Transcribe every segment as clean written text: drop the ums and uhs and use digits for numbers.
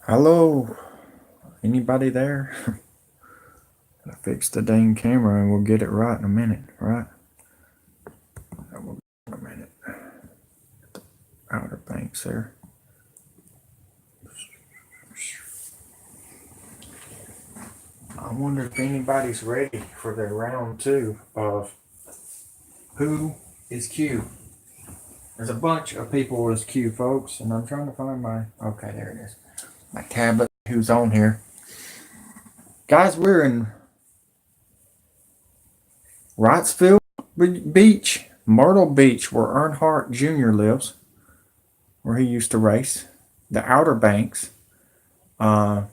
Hello, anybody there? Gotta fix the dang camera and we'll get it right in a minute, right? We'll in a minute. Outer Banks there. I wonder if anybody's ready for their round two of Who is Q? There's a bunch of people as Q, folks, and I'm trying to find my. Okay, there it is. My tablet. Who's on here? Guys, we're in Wrightsville Beach, Myrtle Beach, where Earnhardt Jr. lives, where he used to race. The Outer Banks. I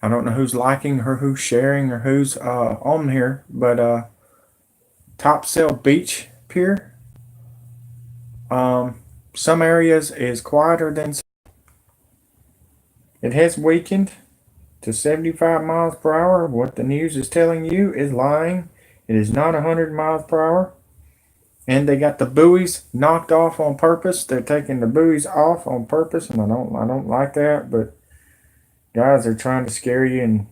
don't know who's liking or who's sharing or who's on here, but Topsail Beach Pier. Some areas is quieter than. It has weakened to 75 miles per hour. What the news is telling you is lying. It is not 100 miles per hour. And they got the buoys knocked off on purpose. They're taking the buoys off on purpose, and I don't like that. But guys are trying to scare you, and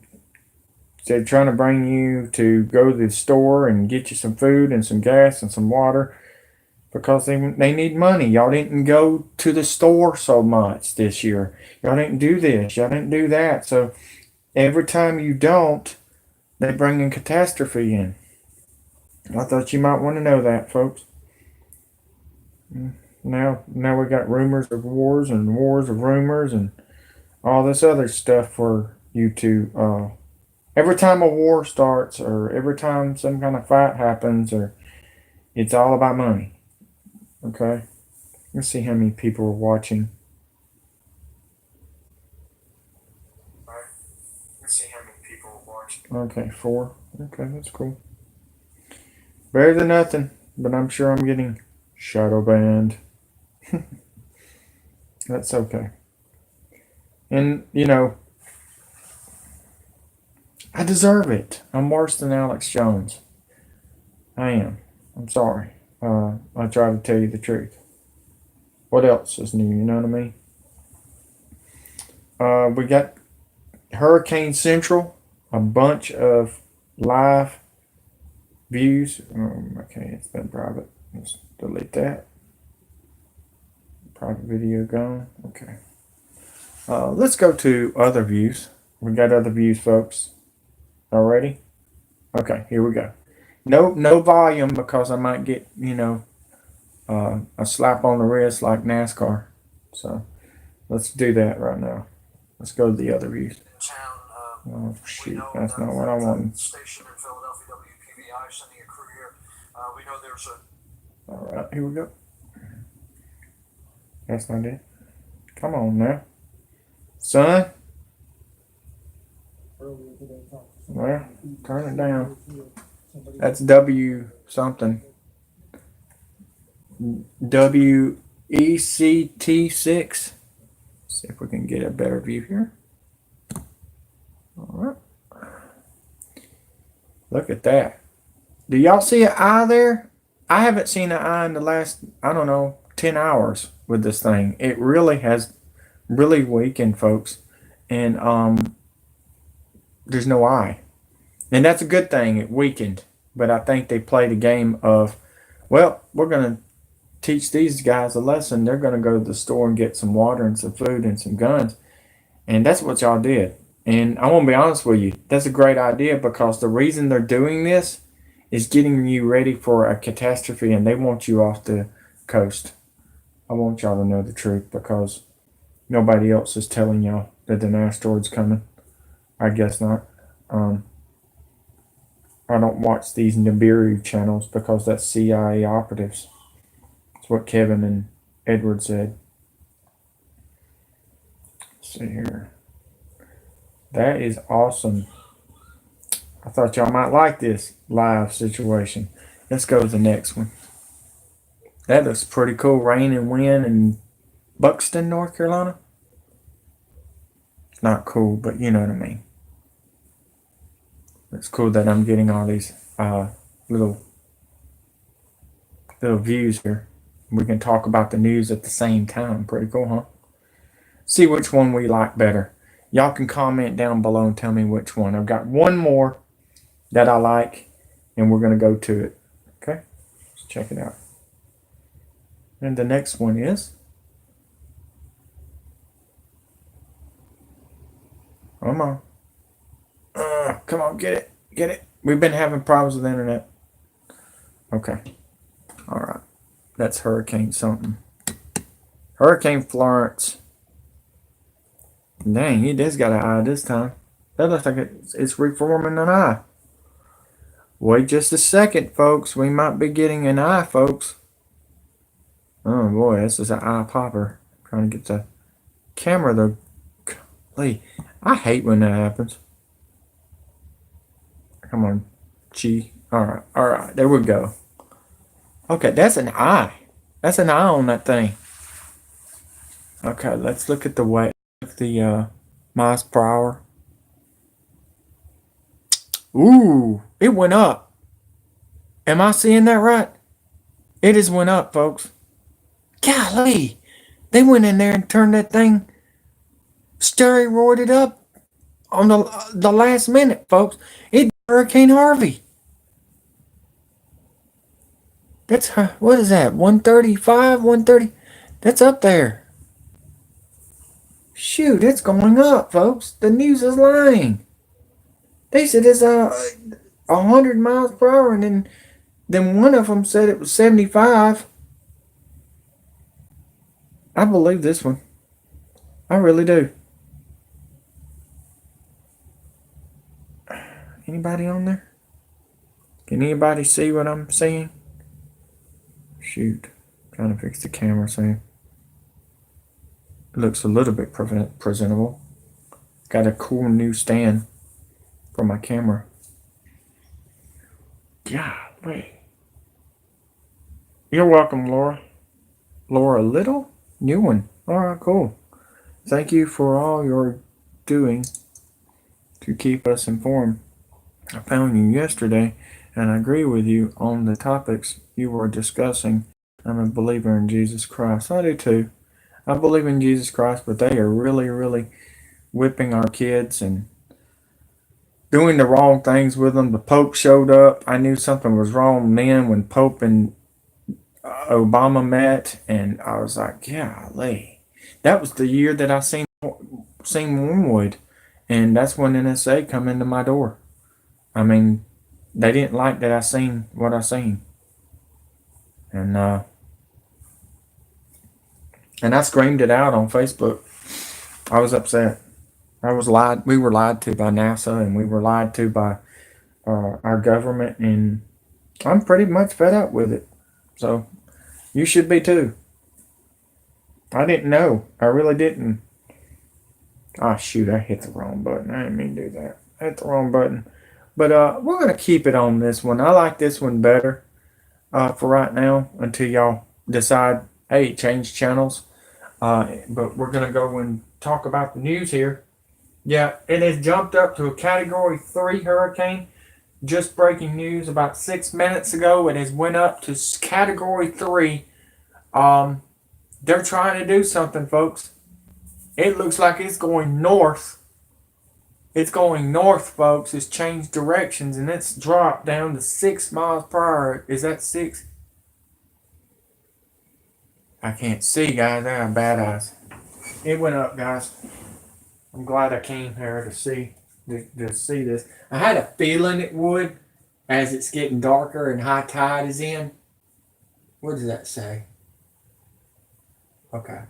they're trying to bring you to go to the store and get you some food and some gas and some water because they need money. Y'all didn't go to the store so much this year. Y'all didn't do this. Y'all didn't do that. So every time you don't, they bring a catastrophe in. I thought you might want to know that, folks. Now we got rumors of wars and wars of rumors and all this other stuff for you to. Every time a war starts, or every time some kind of fight happens, or it's all about money. Okay, let's see how many people are watching. Let's see how many people are watching. Okay, 4. Okay, that's cool. Better than nothing, but I'm sure I'm getting shadow banned. That's okay. And, I deserve it. I'm worse than Alex Jones. I am. I'm sorry. I try to tell you the truth. What else is new? You know what I mean? We got Hurricane Central, a bunch of live views. Okay, it's been private. Let's delete that. Private video gone. Okay. Let's go to other views. We got other views, folks. Already? Okay, here we go. No volume because I might get, a slap on the wrist like NASCAR. So let's do that right now. Let's go to the other views. Oh, shoot, that's not what I wanted. Station in Philadelphia, WPVI, sending a crew here. We know there's a. All right, here we go. That's not it. Come on now, son. Well, turn it down. That's W something. WECT6. See if we can get a better view here. All right. Look at that. Do y'all see an eye there? I haven't seen an eye in the last, 10 hours with this thing. It really has really weakened, folks. And there's no eye. And that's a good thing. It weakened. But I think they played a game of, well, we're going to teach these guys a lesson. They're going to go to the store and get some water and some food and some guns. And that's what y'all did. And I want to be honest with you. That's a great idea because the reason they're doing this is getting you ready for a catastrophe, and they want you off the coast. I want y'all to know the truth because nobody else is telling y'all that an asteroid's coming. I guess not. I don't watch these Nibiru channels because that's CIA operatives. That's what Kevin and Edward said. Let's see here. That is awesome. I thought y'all might like this live situation. Let's go to the next one. That looks pretty cool. Rain and wind in Buxton, North Carolina. It's not cool, but you know what I mean. It's cool that I'm getting all these little views here. We can talk about the news at the same time. Pretty cool, huh? see which one we like better. Y'all can comment down below and tell me which one. I've got one more that I like, and we're going to go to it. Okay? Let's check it out. And the next one is... Come on. Come on, get it. Get it. We've been having problems with the internet. Okay. All right. That's Hurricane something. Hurricane Florence. Dang, he just got an eye this time. That looks like it's reforming an eye. Wait just a second, folks. We might be getting an eye, folks. Oh boy, this is an eye popper. I'm trying to get the camera though. Golly, I hate when that happens. Come on, G. All right. There we go. Okay, that's an eye. That's an eye on that thing. Okay, let's look at the weight. The miles per hour. Ooh, it went up. Am I seeing that right? It just went up, folks. Golly, they went in there and turned that thing steroided up on the last minute, folks. It's Hurricane Harvey. That's, what is that, 135, 130? That's up there. Shoot, it's going up, folks. The news is lying. They said it's 100 miles per hour, and then one of them said it was 75. I believe this one. I really do. Anybody on there? Can anybody see what I'm seeing? Shoot. Trying to fix the camera so it looks a little bit presentable. Got a cool new stand for my camera. Golly. You're welcome, Laura. Laura Little? New one. Alright, cool. Thank you for all you're doing to keep us informed. I found you yesterday, and I agree with you on the topics you were discussing. I'm a believer in Jesus Christ. I do too. I believe in Jesus Christ, but they are really, really whipping our kids and doing the wrong things with them. The Pope showed up. I knew something was wrong then when Pope and Obama met, and I was like, golly. That was the year that I seen Wormwood, and that's when NSA come into my door. I mean, they didn't like that I seen what I seen. And I screamed it out on Facebook. I was upset. We were lied to by NASA, and we were lied to by our government, and I'm pretty much fed up with it. So, you should be too. I didn't know. I really didn't. Ah, shoot, I hit the wrong button. I didn't mean to do that. I hit the wrong button. But we're going to keep it on this one. I like this one better for right now until y'all decide, hey, change channels. But we're going to go and talk about the news here. Yeah, it has jumped up to a Category 3 hurricane. Just breaking news about 6 minutes ago. It has went up to Category 3. They're trying to do something, folks. It looks like it's going north. It's going north, folks. It's changed directions, and it's dropped down to 6 miles per hour. Is that 6? I can't see, guys. I have bad eyes. It went up, guys. I'm glad I came here to see this. I had a feeling it would as it's getting darker and high tide is in. What does that say? Okay.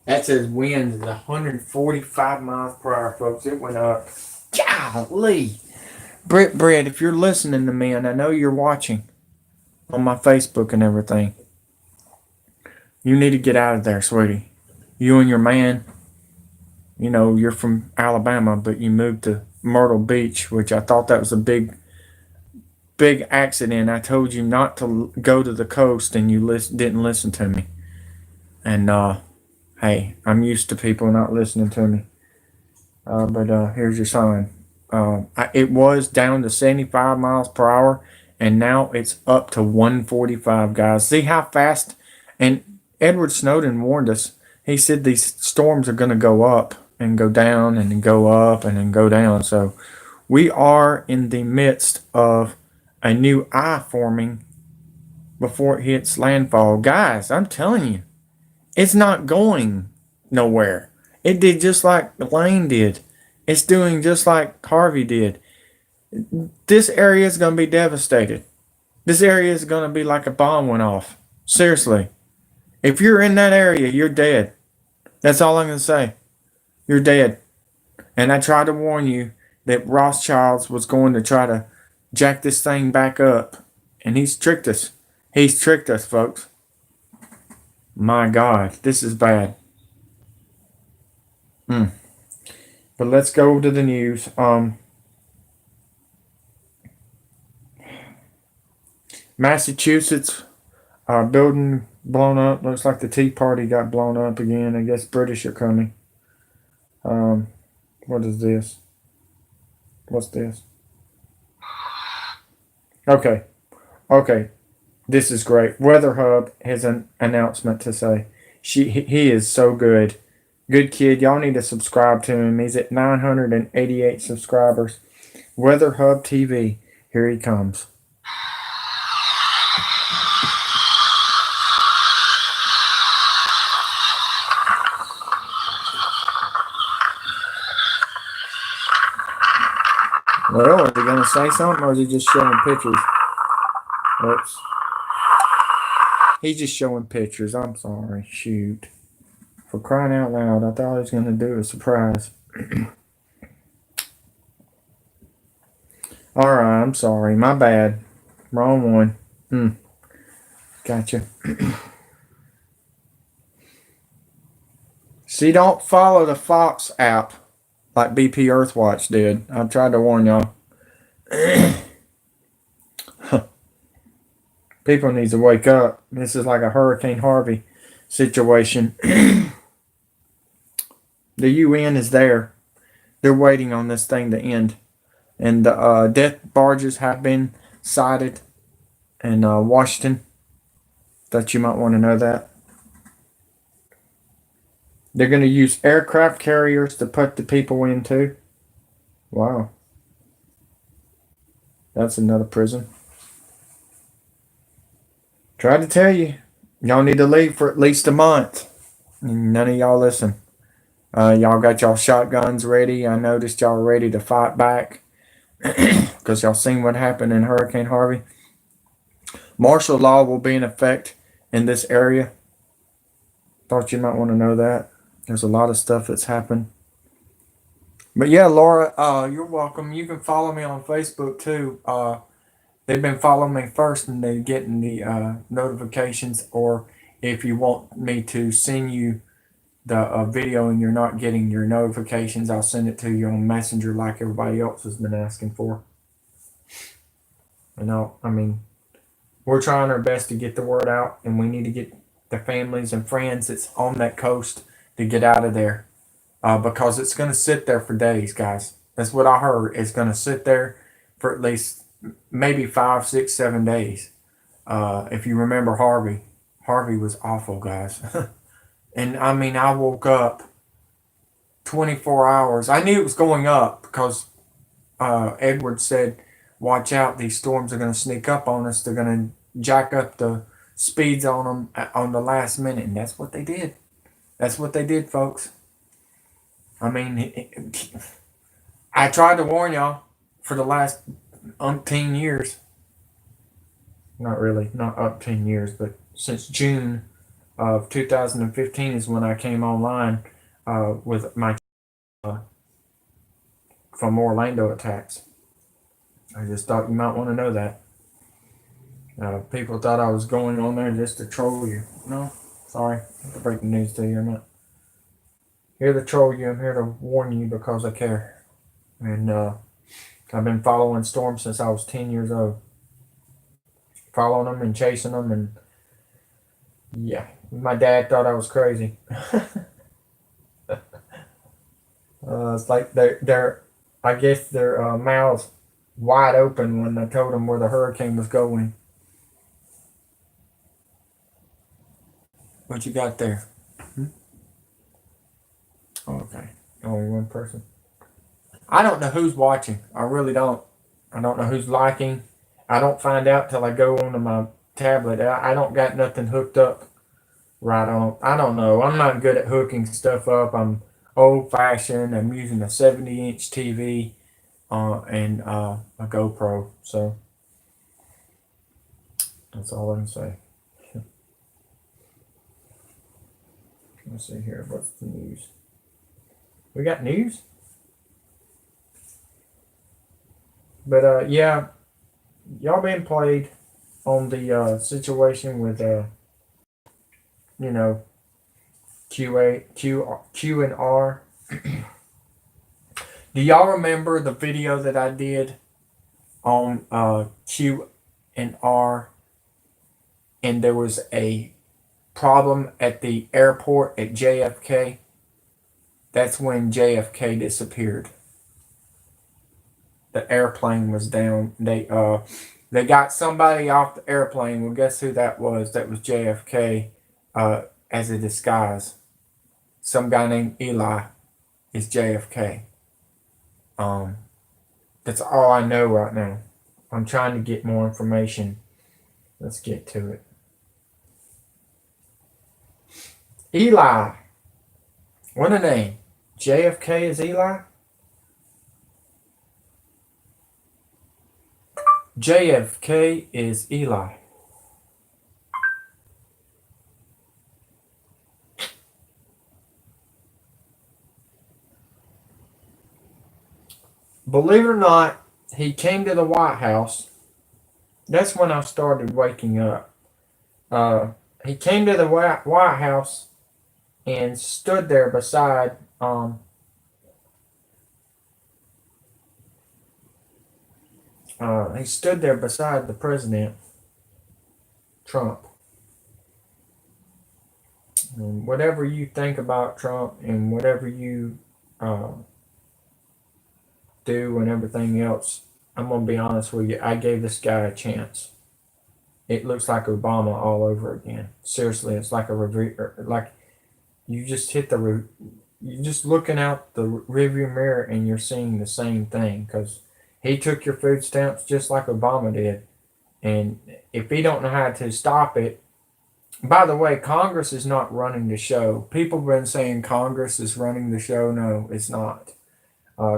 That says winds is 145 miles per hour, folks. It went up. Golly. Brett, if you're listening to me, and I know you're watching on my Facebook and everything, you need to get out of there, sweetie. You and your man, you know, you're from Alabama, but you moved to Myrtle Beach, which I thought that was a big accident. I told you not to go to the coast, and you didn't listen to me. And, hey, I'm used to people not listening to me. But here's your sign. It was down to 75 miles per hour, and now it's up to 145, guys. See how fast? And Edward Snowden warned us. He said these storms are going to go up and go down and then go up and then go down. So we are in the midst of a new eye forming before it hits landfall. Guys, I'm telling you, it's not going nowhere. It did just like Lane did. It's doing just like Harvey did. This area is going to be devastated. This area is going to be like a bomb went off. Seriously. If you're in that area, you're dead. That's all I'm going to say. You're dead. And I tried to warn you that Rothschilds was going to try to jack this thing back up. And he's tricked us. He's tricked us, folks. My God, this is bad. But let's go to the news. Massachusetts building blown up. Looks like the Tea Party got blown up again. I guess British are coming. What is this? What's this? Okay. This is great. Weather Hub has an announcement to say. He is so good. Good kid. Y'all need to subscribe to him. He's at 988 subscribers. Weather Hub TV. Here he comes. Well, is he going to say something or is he just showing pictures? Oops. He's just showing pictures. I'm sorry. Shoot. For crying out loud, I thought he was going to do a surprise. Alright, I'm sorry. My bad. Wrong one. Gotcha. See, don't follow the Fox app like Bpearthwatch did. I tried to warn y'all. People need to wake up. This is like a Hurricane Harvey situation. The UN is there. They're waiting on this thing to end. And the death barges have been sighted in Washington. Thought you might want to know that. They're going to use aircraft carriers to put the people into. Wow. That's another prison. Tried to tell you. Y'all need to leave for at least a month. None of y'all listen. Y'all got y'all shotguns ready. I noticed y'all ready to fight back. Because y'all seen what happened in Hurricane Harvey. Martial law will be in effect in this area. Thought you might want to know that. There's a lot of stuff that's happened. But yeah, Laura, you're welcome. You can follow me on Facebook too. They've been following me first and they're getting the notifications. Or if you want me to send you the video and you're not getting your notifications, I'll send it to you on Messenger like everybody else has been asking for. I mean, we're trying our best to get the word out, and we need to get the families and friends that's on that coast to get out of there, because it's going to sit there for days, guys. That's what I heard. It's going to sit there for at least maybe 5, 6, 7 days. If you remember Harvey was awful, guys. And I mean, I woke up 24 hours. I knew it was going up because Edward said, watch out, these storms are going to sneak up on us. They're going to jack up the speeds on them on the last minute. And that's what they did. That's what they did, folks. I mean, I tried to warn y'all for the last umpteen years. Not really, not umpteen years, but since June of 2015 is when I came online with my from Orlando attacks. I just thought you might want to know that. People thought I was going on there just to troll you. No, sorry. I have to break the news to you. I'm not here to troll you. I'm here to warn you because I care. And I've been following storms since I was 10 years old. Following them and chasing them. And yeah, my dad thought I was crazy. It's like I guess their mouths wide open when I told them where the hurricane was going. What you got there? Okay, only one person. I don't know who's watching. I really don't. I don't know who's liking. I don't find out till I go onto my tablet. I don't got nothing hooked up right on. I don't know. I'm not good at hooking stuff up. I'm old fashioned. I'm using a 70-inch TV and a GoPro. So that's all I can say. Let's see here. What's the news? We got news? But yeah, y'all been played on the situation with you know, Q and R. Do y'all remember the video that I did on Q and R? And there was a problem at the airport at JFK. That's when JFK disappeared. The airplane was down. They got somebody off the airplane. Well, guess who that was? That was JFK as a disguise. Some guy named Eli is JFK. That's all I know right now. I'm trying to get more information. Let's get to it. Eli. What a name. JFK is Eli? JFK is Eli. Believe it or not, he came to the White House. That's when I started waking up. He came to the White House and stood there beside the president, Trump. And whatever you think about Trump and whatever you do and everything else, I'm gonna be honest with you. I gave this guy a chance. It looks like Obama all over again. Seriously, it's like like you just you're just looking out the rearview mirror and you're seeing the same thing, because he took your food stamps just like Obama did. And if he don't know how to stop it, by the way, Congress is not running the show. People have been saying Congress is running the show. No, it's not.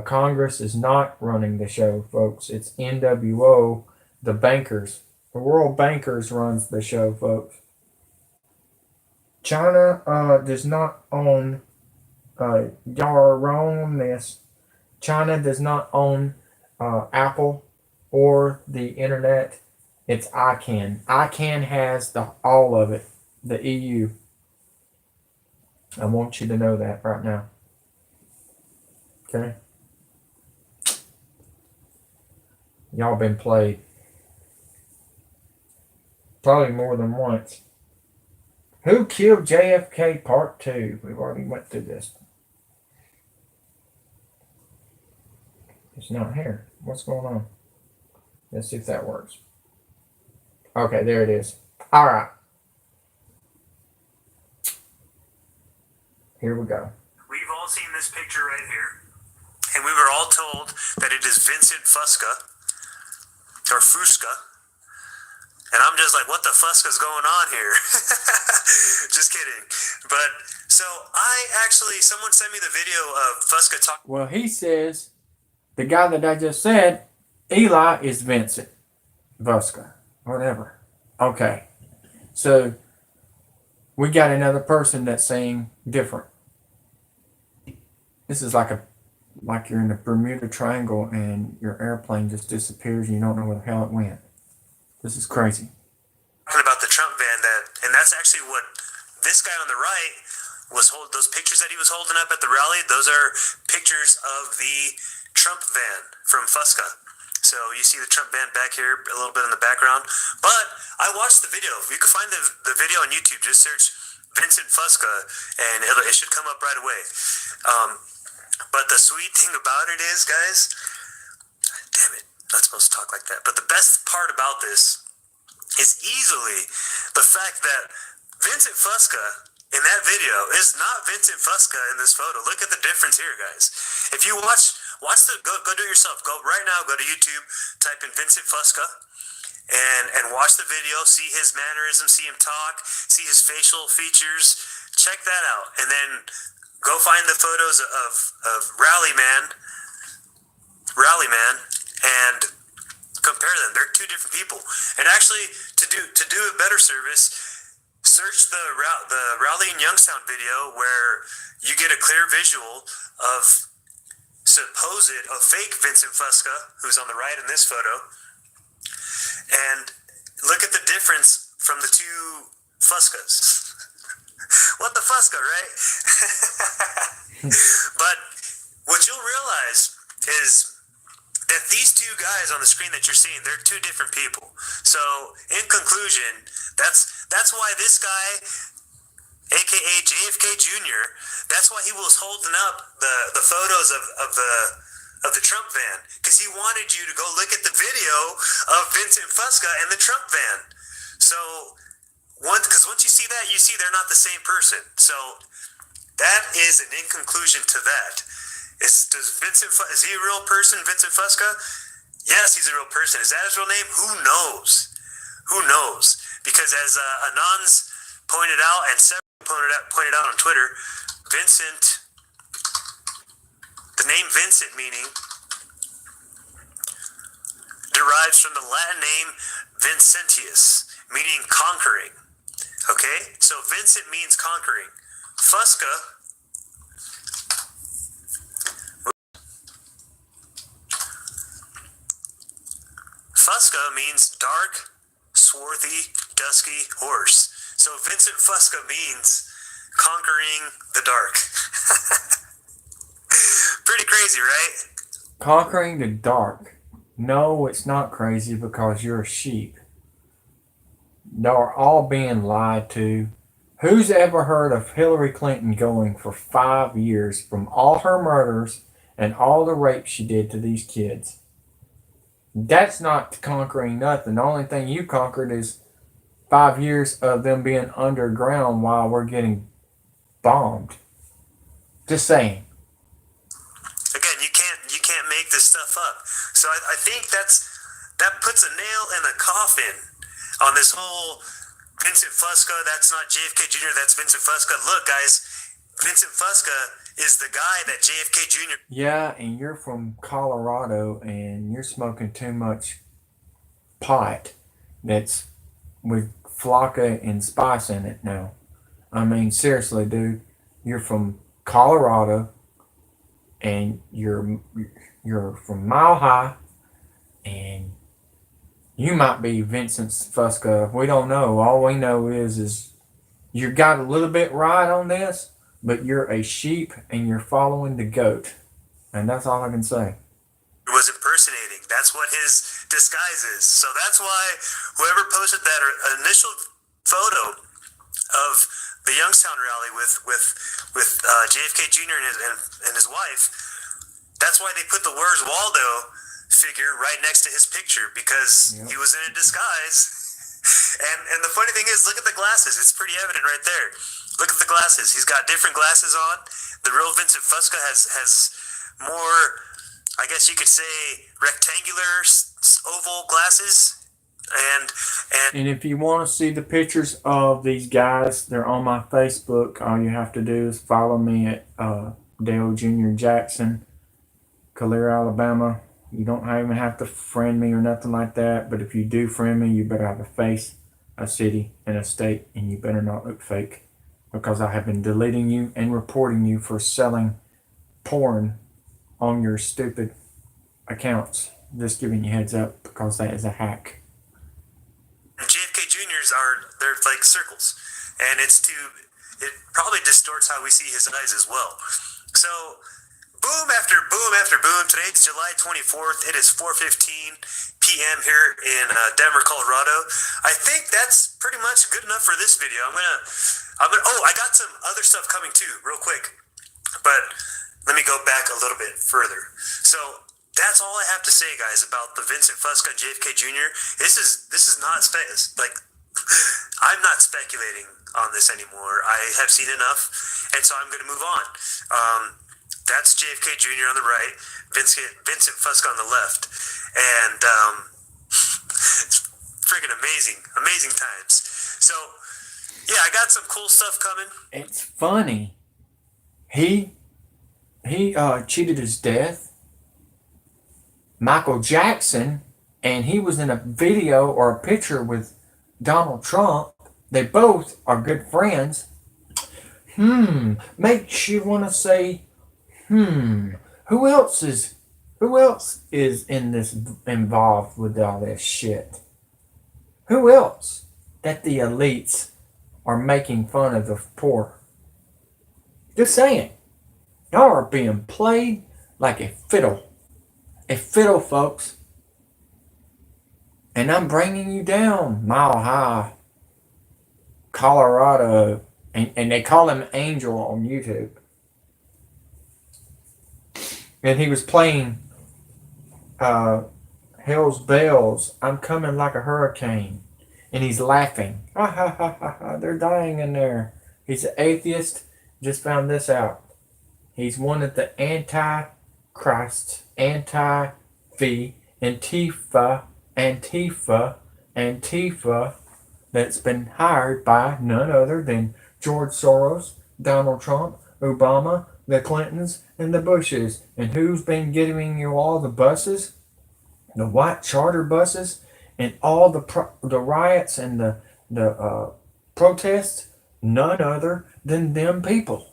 Congress is not running the show, folks. It's NWO, the bankers. The World Bankers runs the show, folks. China does not own, y'all are wrong on this. China does not own Apple or the internet. It's ICANN. ICANN has all of it, the EU. I want you to know that right now. Okay? Y'all been played. Probably more than once. Who killed JFK Part 2? We've already went through this. It's not here. What's going on? Let's see if that works. Okay, there it is. All right. Here we go. We've all seen this picture right here, and we were all told that it is Vincent Fusca, or Fusca, and I'm just like, what the Fusca's going on here? Just kidding. But, so, someone sent me the video of Fusca talking. Well, he says, the guy that I just said, Eli is Vincent Fusca, whatever. Okay, so we got another person that's saying different. This is like you're in the Bermuda Triangle and your airplane just disappears and you don't know where the hell it went. This is crazy. Talking about the Trump van, and that's actually what this guy on the right was those pictures that he was holding up at the rally. Those are pictures of the Trump van from Fusca. So you see the Trump van back here a little bit in the background. But I watched the video. You can find the video on YouTube. Just search Vincent Fusca and it should come up right away. But the sweet thing about it is, guys, damn it, not supposed to talk like that. But the best part about this is easily the fact that Vincent Fusca in that video is not Vincent Fusca in this photo. Look at the difference here, guys. If you watch go do it yourself. Go right now, go to YouTube, type in Vincent Fusca, and watch the video, see his mannerisms, see him talk, see his facial features. Check that out. And then go find the photos of Rally Man, and compare them. They're two different people. And actually, to do a better service, search the Raleigh and Youngstown video where you get a clear visual of a fake Vincent Fusca, who's on the right in this photo, and look at the difference from the two Fuscas. What the Fusca, right? But what you'll realize is that these two guys on the screen that you're seeing, they're two different people. So, in conclusion, that's why this guy, aka JFK Jr., that's why he was holding up the photos of the Trump van, because he wanted you to go look at the video of Vincent Fusca and the Trump van. So, because once you see that, you see they're not the same person. So, that is an in conclusion to that. Is he a real person, Vincent Fusca? Yes, he's a real person. Is that his real name? Who knows? Who knows? Because as Anons pointed out, and several pointed out on Twitter, the name Vincent meaning derives from the Latin name Vincentius, meaning conquering. Okay? So Vincent means conquering. Fusca means dark, swarthy, dusky horse. So Vincent Fusca means conquering the dark. Pretty crazy, right? Conquering the dark. No, it's not crazy because you're a sheep. They're all being lied to. Who's ever heard of Hillary Clinton going for 5 years from all her murders and all the rape she did to these kids? That's not conquering nothing. The only thing you conquered is 5 years of them being underground while we're getting bombed. Just saying. Again, you can't make this stuff up. So I think that puts a nail in the coffin on this whole Vincent Fusca. That's not JFK Jr. That's Vincent Fusca. Look, guys, Vincent Fusca is the guy that JFK Jr. Yeah, and you're from Colorado and you're smoking too much pot that's with flocka and spice in it now. I mean, seriously, dude, you're from Colorado and you're from Mile High and you might be Vincent Fusca. We don't know. All we know is you got a little bit right on this, but you're a sheep and you're following the goat. And that's all I can say. Was impersonating. That's what his disguise is. So that's why whoever posted that initial photo of the Youngstown rally with JFK Jr. and his wife, that's why they put the Where's Waldo figure right next to his picture, because he was in a disguise. And the funny thing is, look at the glasses. It's pretty evident right there. Look at the glasses. He's got different glasses on. The real Vincent Fusca has more, I guess you could say, rectangular oval glasses. And if you want to see the pictures of these guys, they're on my Facebook. All you have to do is follow me at Dale Jr. Jackson, Calera, Alabama. You don't even have to friend me or nothing like that. But if you do friend me, you better have a face, a city, and a state, and you better not look fake, because I have been deleting you and reporting you for selling porn on your stupid accounts. Just giving you heads up, because that is a hack. JFK Jr.'s they're like circles, and it probably distorts how we see his eyes as well. So boom after boom after boom. Today's July 24th. It is 4:15 p.m. here in Denver, Colorado. I think that's pretty much good enough for this video. I'm gonna. Oh, I got some other stuff coming too, real quick. But let me go back a little bit further. So that's all I have to say, guys, about the Vincent Fusco JFK Jr. This is not like I'm not speculating on this anymore. I have seen enough, and so I'm going to move on. That's JFK Jr. on the right, Vincent Fusco on the left, and it's freaking amazing times. So yeah, I got some cool stuff coming. It's funny. He cheated his death. Michael Jackson, and he was in a video or a picture with Donald Trump. They both are good friends. Makes you want to say, who else is in this, involved with all this shit? Who else that the elites are making fun of the poor? Just saying. Y'all are being played like a fiddle. A fiddle, folks. And I'm bringing you down Mile High, Colorado. And they call him Angel on YouTube. And he was playing Hell's Bells, I'm Coming Like a Hurricane. And he's laughing. Ha ha ha ha ha, they're dying in there. He's an atheist. Just found this out. He's one of the anti-Christ, anti-V, Antifa that's been hired by none other than George Soros, Donald Trump, Obama, the Clintons, and the Bushes. And who's been giving you all the buses? The white charter buses and all the riots and the protests? None other than them people.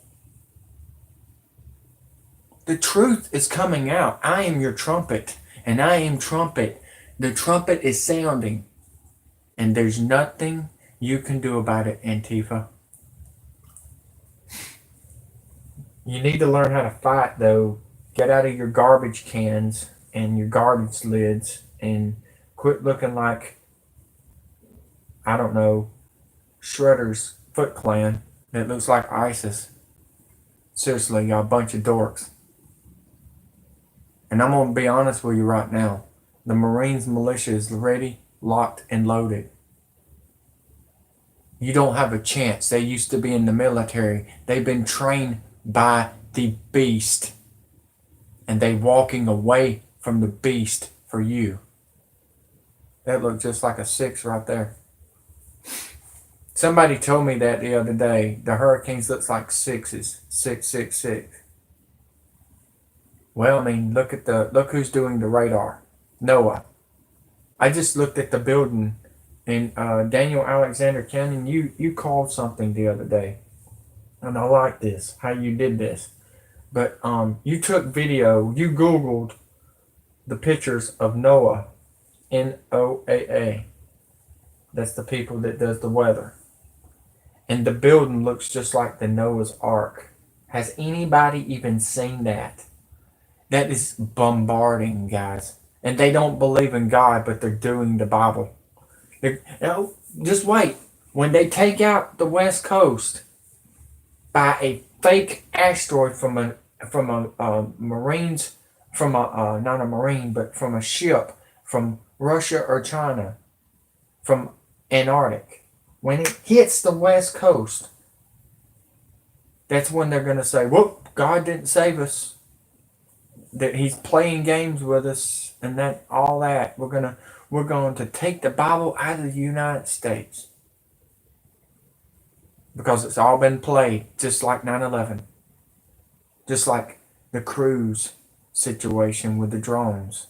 The truth is coming out. I am your trumpet, and I am trumpet. The trumpet is sounding, and there's nothing you can do about it, Antifa. You need to learn how to fight, though. Get out of your garbage cans and your garbage lids and quit looking like, I don't know, Shredder's Foot Clan that looks like ISIS. Seriously, y'all bunch of dorks. And I'm going to be honest with you right now. The Marines militia is ready, locked, and loaded. You don't have a chance. They used to be in the military. They've been trained by the beast. And they walking away from the beast for you. That looked just like a 6 right there. Somebody told me that the other day. The Hurricanes looks like 6s. 666. Well, I mean, look who's doing the radar. NOAA. I just looked at the building in Daniel Alexander Canyon. You called something the other day, and I like this how you did this. But you took video. You Googled the pictures of NOAA, NOAA. That's the people that does the weather. And the building looks just like the Noah's Ark. Has anybody even seen that? That is bombarding, guys. And they don't believe in God, but they're doing the Bible. Just wait. When they take out the West Coast by a fake asteroid from a Marines, from a not a Marine, but from a ship from Russia or China, from Antarctic, when it hits the West Coast, that's when they're going to say, "Whoop! God didn't save us. That He's playing games with us, and that all that. We're going to take the Bible out of the United States because it's all been played, just like 9/11, just like the cruise situation with the drones,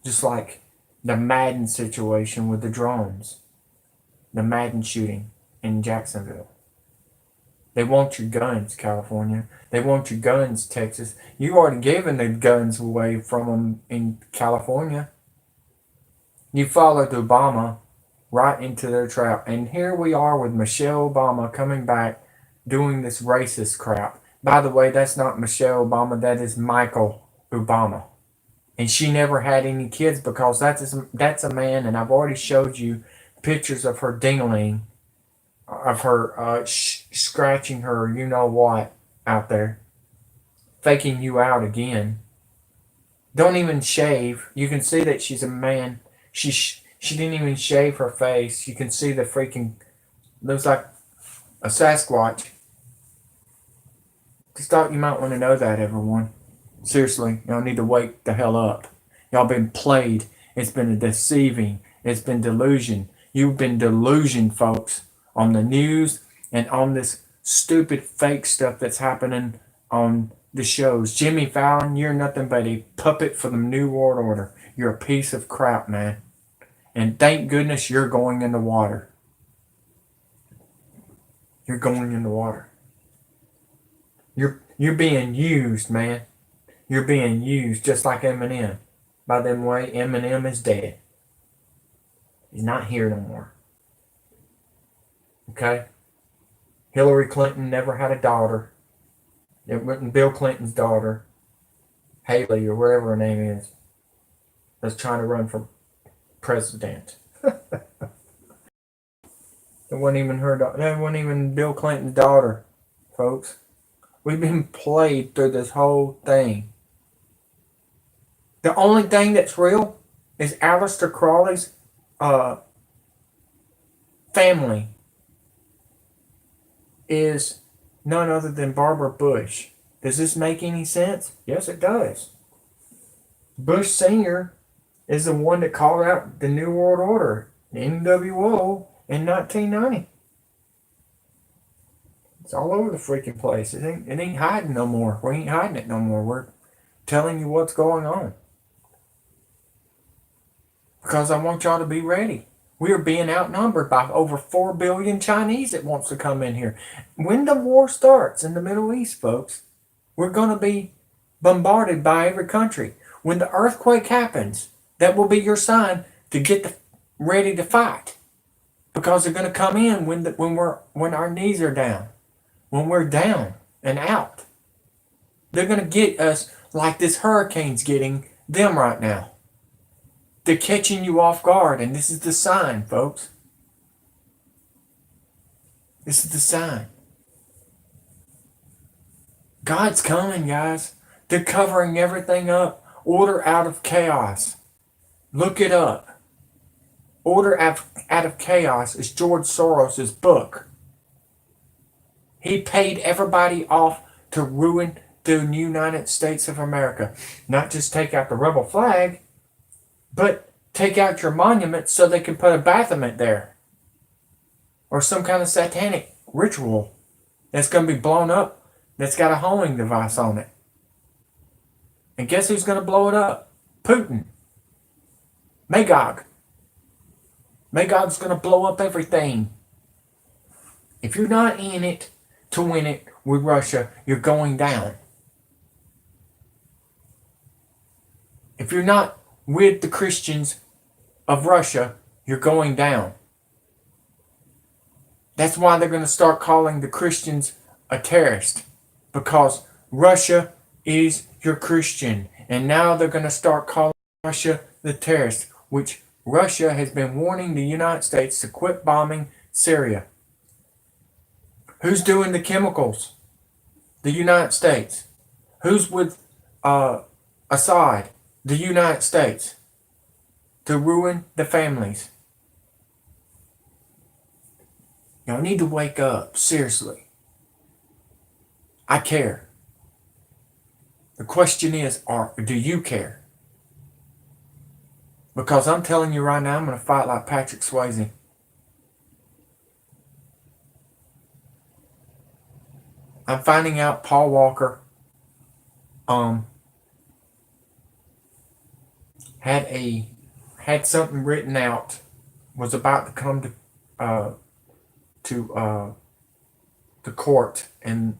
just like the Madden situation with the drones, the Madden shooting in Jacksonville." They want your guns, California. They want your guns, Texas. You've already given the guns away from them in California. You followed Obama right into their trap. And here we are with Michelle Obama coming back doing this racist crap. By the way, that's not Michelle Obama. That is Michael Obama. And she never had any kids because that's a man. And I've already showed you pictures of her dingling, of her scratching her you know what out there, faking you out again. Don't even shave. You can see that she's a man. She didn't even shave her face. You can see the freaking looks like a Sasquatch. Just thought you might want to know that, everyone. Seriously, y'all need to wake the hell up. Y'all been played. It's been a deceiving. It's been delusion. You've been delusioned, folks, on the news and on this stupid fake stuff that's happening on the shows. Jimmy Fallon, you're nothing but a puppet for the New World Order. You're a piece of crap, man. And thank goodness you're going in the water. You're going in the water. You're being used, man. You're being used just like Eminem. By the way, Eminem is dead. He's not here no more. Okay? Hillary Clinton never had a daughter. It wasn't Bill Clinton's daughter, Haley or whatever her name is, that's trying to run for president. It wasn't even her daughter. That wasn't even Bill Clinton's daughter, folks. We've been played through this whole thing. The only thing that's real is Aleister Crowley's family is none other than Barbara Bush. Does this make any sense? Yes, it does. Bush Sr. is the one that called out the New World Order, the NWO, in 1990. It's all over the freaking place. It ain't hiding no more. We ain't hiding it no more. We're telling you what's going on. Because I want y'all to be ready. We are being outnumbered by over 4 billion Chinese that wants to come in here. When the war starts in the Middle East, folks, we're going to be bombarded by every country. When the earthquake happens, that will be your sign to get ready to fight. Because they're going to come in when our knees are down. When we're down and out. They're going to get us like this hurricane's getting them right now. They're catching you off guard, and this is the sign, folks. This is the sign. God's coming, guys. They're covering everything up. Order out of chaos. Look it up. Order out of Chaos is George Soros' book. He paid everybody off to ruin the United States of America. Not just take out the rebel flag, but take out your monument so they can put a Baphomet there. Or some kind of satanic ritual that's going to be blown up that's got a homing device on it. And guess who's going to blow it up? Putin. Magog. Magog's going to blow up everything. If you're not in it to win it with Russia, you're going down. If you're not with the Christians of Russia, you're going down. That's why they're going to start calling the Christians a terrorist. Because Russia is your Christian. And now they're going to start calling Russia the terrorist, which Russia has been warning the United States to quit bombing Syria. Who's doing the chemicals? The United States. Who's with Assad? The United States. To ruin the families. Y'all need to wake up. Seriously. I care. The question is, do you care? Because I'm telling you right now, I'm going to fight like Patrick Swayze. I'm finding out Paul Walker had something written out, was about to come to the court and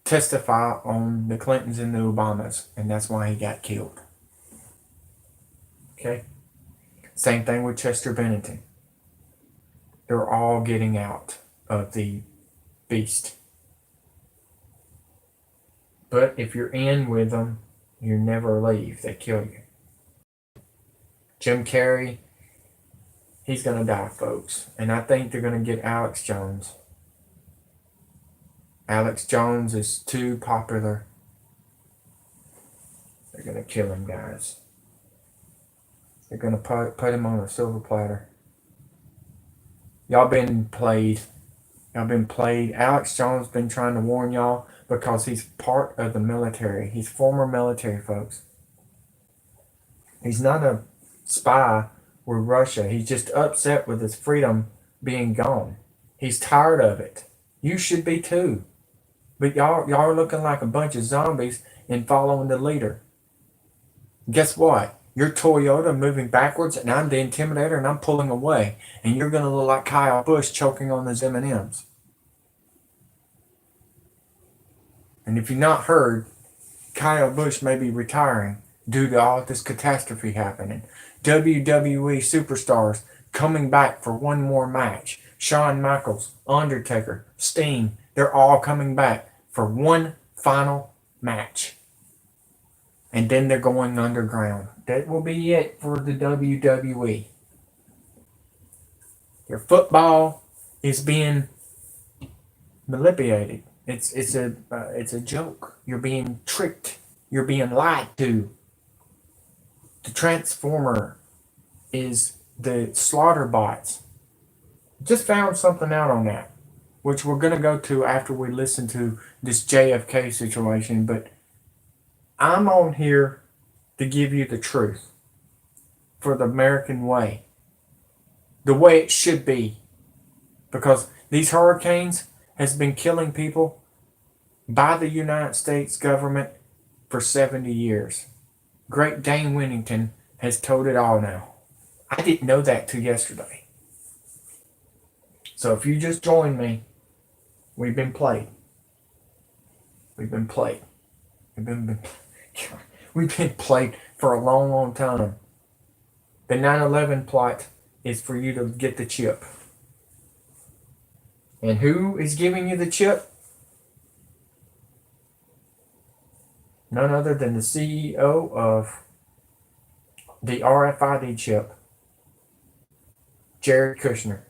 testify on the Clintons and the Obamas, and that's why he got killed. Okay? Same thing with Chester Bennington. They're all getting out of the beast. But if you're in with them, you never leave. They kill you. Jim Carrey, he's going to die, folks. And I think they're going to get Alex Jones. Alex Jones is too popular. They're going to kill him, guys. They're going to put him on a silver platter. Y'all been played. Y'all been played. Alex Jones been trying to warn y'all because he's part of the military. He's former military, folks. He's not a spy with Russia. He's just upset with his freedom being gone. He's tired of it. You should be too. But y'all are looking like a bunch of zombies and following the leader. Guess what? You're Toyota moving backwards, and I'm the Intimidator, and I'm pulling away. And you're going to look like Kyle Busch choking on those M&Ms. And if you've not heard, Kyle Busch may be retiring due to all this catastrophe happening. WWE superstars coming back for one more match. Shawn Michaels, Undertaker, Sting, they're all coming back for one final match. And then they're going underground. That will be it for the WWE. Your football is being manipulated. It's a joke. You're being tricked. You're being lied to. The Transformer is the slaughter bots. Just found something out on that, which we're going to go to after we listen to this JFK situation. But I'm on here to give you the truth for the American way, the way it should be, because these hurricanes has been killing people by the United States government for 70 years. Great Dane Winnington has told it all now. I didn't know that till yesterday. So if you just joined me, we've been played. We've been played. We've been played for a long, long time. The 9/11 plot is for you to get the chip. And who is giving you the chip? None other than the CEO of the RFID chip, Jared Kushner.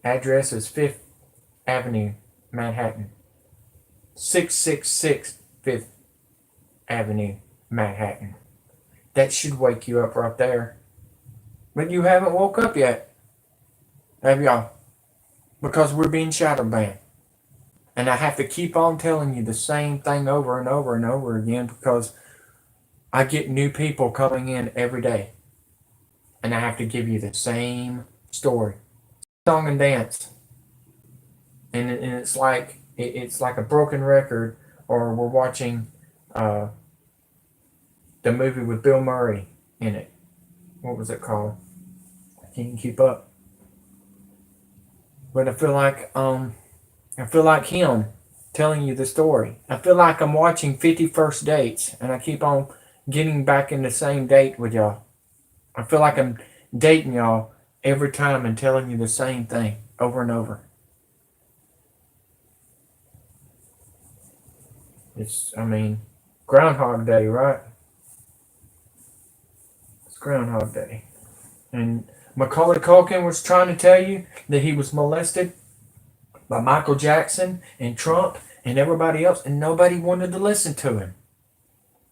Address is 5th Avenue, Manhattan. 666 5th Avenue, Manhattan. That should wake you up right there. But you haven't woke up yet, have y'all? Because we're being shadow banned. And I have to keep on telling you the same thing over and over and over again because I get new people coming in every day. And I have to give you the same story. Song and dance. And it's like a broken record, or we're watching the movie with Bill Murray in it. What was it called? I can't keep up. But I feel like him telling you the story. I feel like I'm watching 50 First Dates, and I keep on getting back in the same date with y'all. I feel like I'm dating y'all every time and telling you the same thing over and over. Groundhog Day, right? It's Groundhog Day. And Macaulay Culkin was trying to tell you that he was molested by Michael Jackson and Trump and everybody else, and nobody wanted to listen to him.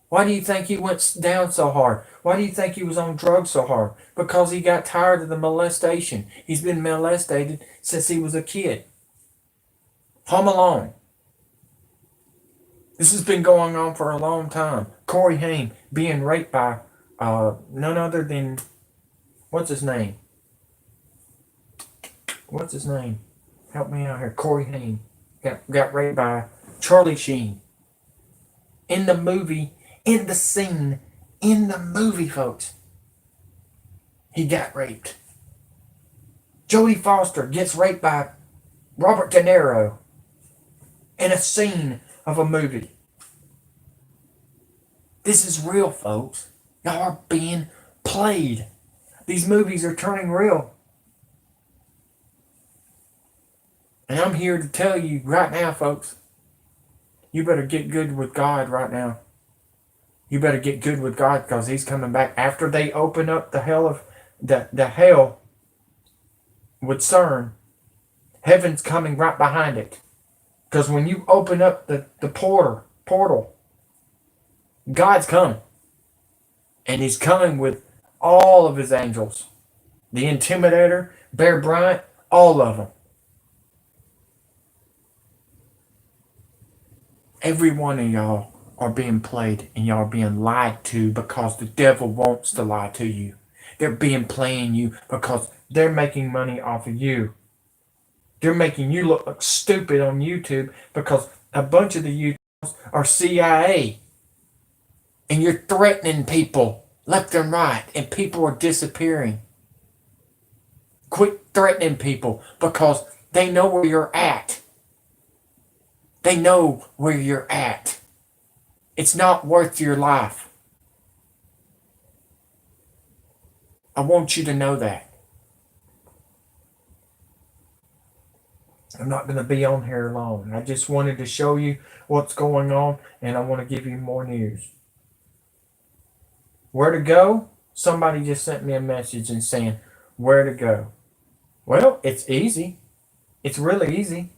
Why do you think he went down so hard? Why do you think he was on drugs so hard? Because he got tired of the molestation. He's been molested since he was a kid. Home Alone. This has been going on for a long time. Corey Haim being raped by none other than, what's his name? Help me out here. Corey Haim got raped by Charlie Sheen. In the movie, folks, he got raped. Jodie Foster gets raped by Robert De Niro in a scene of a movie. This is real, folks. Y'all are being played. These movies are turning real. And I'm here to tell you right now, folks, you better get good with God right now. You better get good with God because he's coming back. After they open up the hell of the hell with CERN, heaven's coming right behind it. Because when you open up the portal, God's coming. And he's coming with all of his angels. The Intimidator, Bear Bryant, all of them. Every one of y'all are being played and y'all are being lied to because the devil wants to lie to you. They're being playing you because they're making money off of you. They're making you look stupid on YouTube because a bunch of the YouTubers are CIA. And you're threatening people left and right, and people are disappearing. Quit threatening people because they know where you're at. They know where you're at. It's not worth your life. I want you to know that. I'm not going to be on here long. I just wanted to show you what's going on, and I want to give you more news. Where to go? Somebody just sent me a message and saying, where to go? Well, it's easy. It's really easy.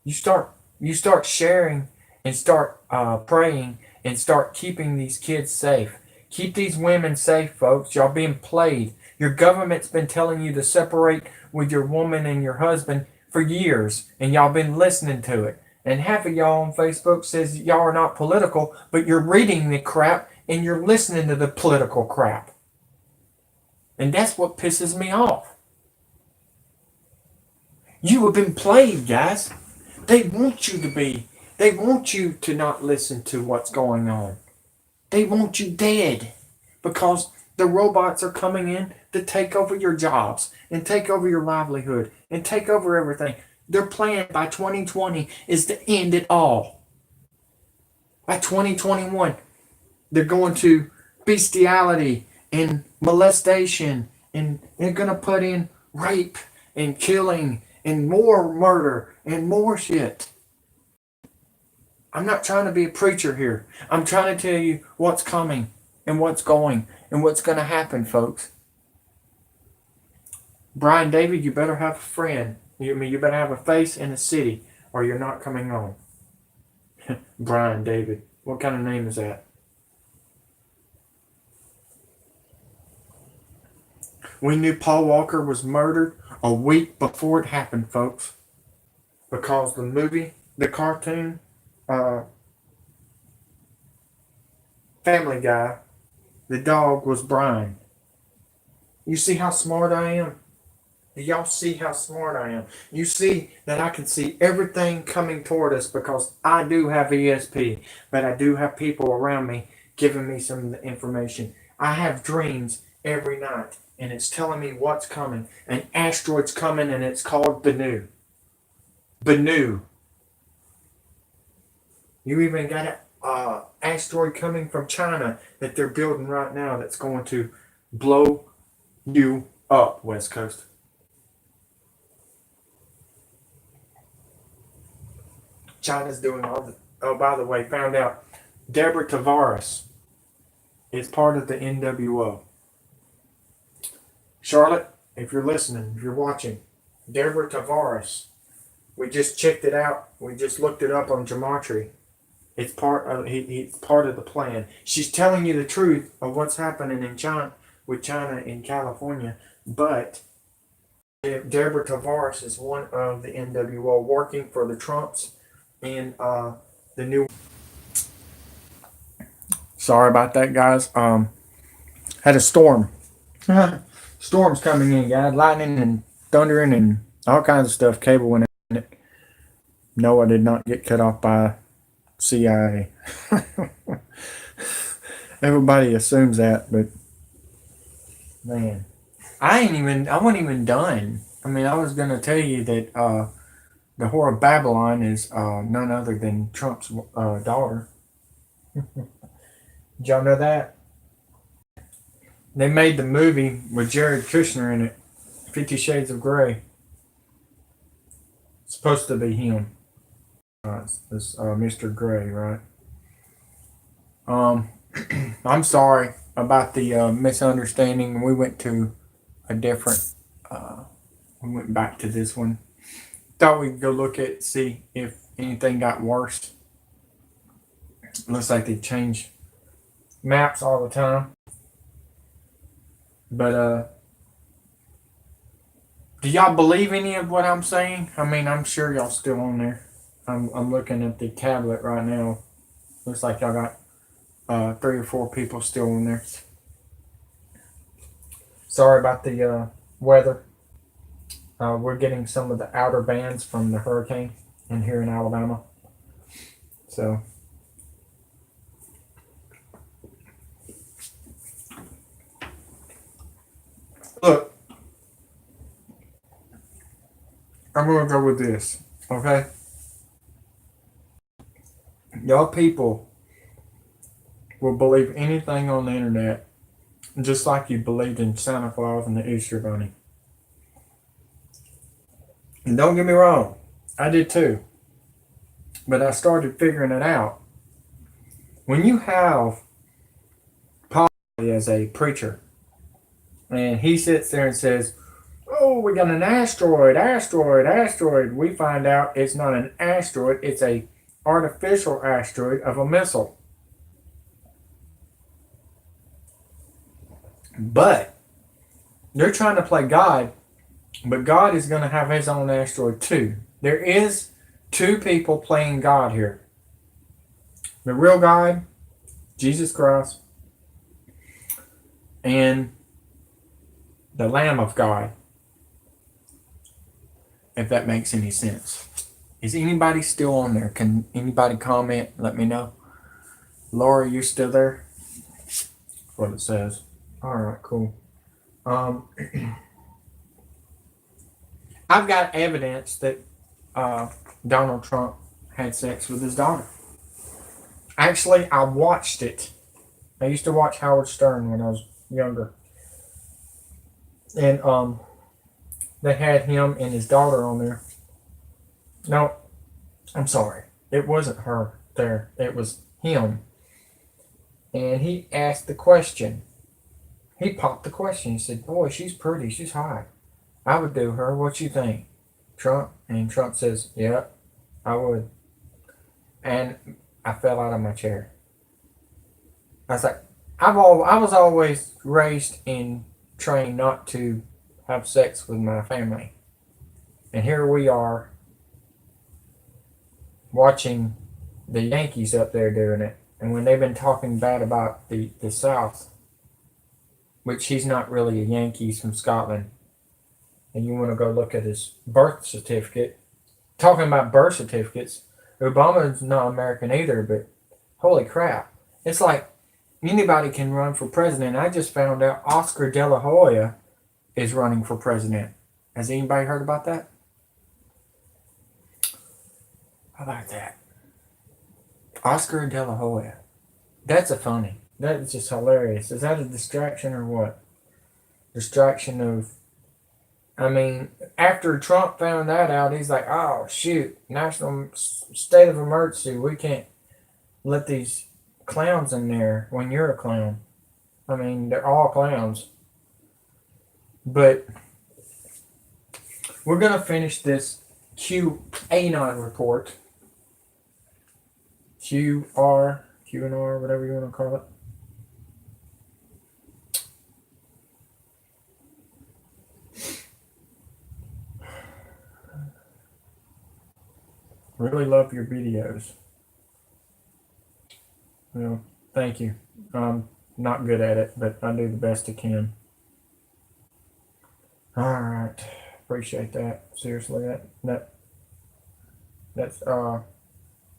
You start sharing and start praying and start keeping these kids safe. Keep these women safe, folks. Y'all being played. Your government's been telling you to separate with your woman and your husband for years, and y'all been listening to it. And half of y'all on Facebook says y'all are not political, but you're reading the crap and you're listening to the political crap. And that's what pisses me off. You have been played, guys. They want you to not listen to what's going on. They want you dead because the robots are coming in to take over your jobs and take over your livelihood and take over everything. Their plan by 2020 is to end it all. By 2021, they're going to bestiality and molestation, and they're going to put in rape and killing and more murder and more shit. I'm not trying to be a preacher here. I'm trying to tell you what's coming and what's going and what's going to happen, folks. Brian David, you better have a friend. You better have a face in a city or you're not coming on. Brian David. What kind of name is that? We knew Paul Walker was murdered a week before it happened, folks. Because the cartoon, Family Guy, the dog was Brian. You see how smart I am? Do y'all see how smart I am? You see that I can see everything coming toward us because I do have ESP, but I do have people around me giving me some information. I have dreams every night, and it's telling me what's coming. An asteroid's coming, and it's called Bennu. Bennu. You even got an asteroid coming from China that they're building right now that's going to blow you up, West Coast. China's doing all the... Oh, by the way, found out Deborah Tavares is part of the NWO. Charlotte, if you're listening, if you're watching, Deborah Tavares, we just checked it out. We just looked it up on Gematria. It's part of it's part of the plan. She's telling you the truth of what's happening in China with China in California, but Deborah Tavares is one of the NWO working for the Trumps and the new. Sorry about that, guys. Had a storm. Storms coming in, guys. Lightning and thundering and all kinds of stuff. Cable went in it. No, I did not get cut off by CIA. Everybody assumes that, but man, I wasn't even done. I mean, I was gonna tell you that the whore of Babylon is none other than Trump's daughter. Did y'all know that? They made the movie with Jared Kushner in it, 50 Shades of Grey. It's supposed to be him. This Mr. Gray, right? I'm sorry about the misunderstanding. We went to a different. We went back to this one. Thought we'd go look at see if anything got worse. Looks like they change maps all the time. But do y'all believe any of what I'm saying? I mean, I'm sure y'all still on there. I'm looking at the tablet right now. Looks like y'all got 3 or 4 people still on there. Sorry about the weather. We're getting some of the outer bands from the hurricane in here in Alabama. So look, I'm gonna go with this, okay? Y'all people will believe anything on the internet, just like you believed in Santa Claus and the Easter Bunny. And don't get me wrong, I did too. But I started figuring it out. When you have Paul as a preacher, and he sits there and says, "Oh, we got an asteroid." We find out it's not an asteroid, it's a artificial asteroid of a missile. But they're trying to play God, but God is going to have his own asteroid too. There is 2 people playing God here. The real God, Jesus Christ, and the Lamb of God, if that makes any sense. Is anybody still on there? Can anybody comment? Let me know. Laura, you still there? That's what it says. All right, cool. I've got evidence that Donald Trump had sex with his daughter. Actually, I watched it. I used to watch Howard Stern when I was younger. And they had him and his daughter on there. No, I'm sorry. It wasn't her there. It was him. And he asked the question. He popped the question. He said, "Boy, she's pretty. She's hot. I would do her. What you think, Trump?" And Trump says, "Yeah, I would." And I fell out of my chair. I was like, I was always raised and trained not to have sex with my family. And here we are watching the Yankees up there doing it. And when they've been talking bad about the South, which he's not really a Yankee, he's from Scotland, and you want to go look at his birth certificate, talking about birth certificates, Obama's not American either, but holy crap. It's like anybody can run for president. I just found out Oscar De La Hoya is running for president. Has anybody heard about that? How about that? Oscar De La Hoya. That's a funny. That's just hilarious. Is that a distraction or what? Distraction of, I mean, after Trump found that out, he's like, "Oh, shoot, national state of emergency. We can't let these clowns in there when you're a clown." I mean, they're all clowns. But we're going to finish this QAnon report. QNR, whatever you want to call it. Really love your videos. Well, thank you. I'm not good at it, but I do the best I can. All right, appreciate that. Seriously, that's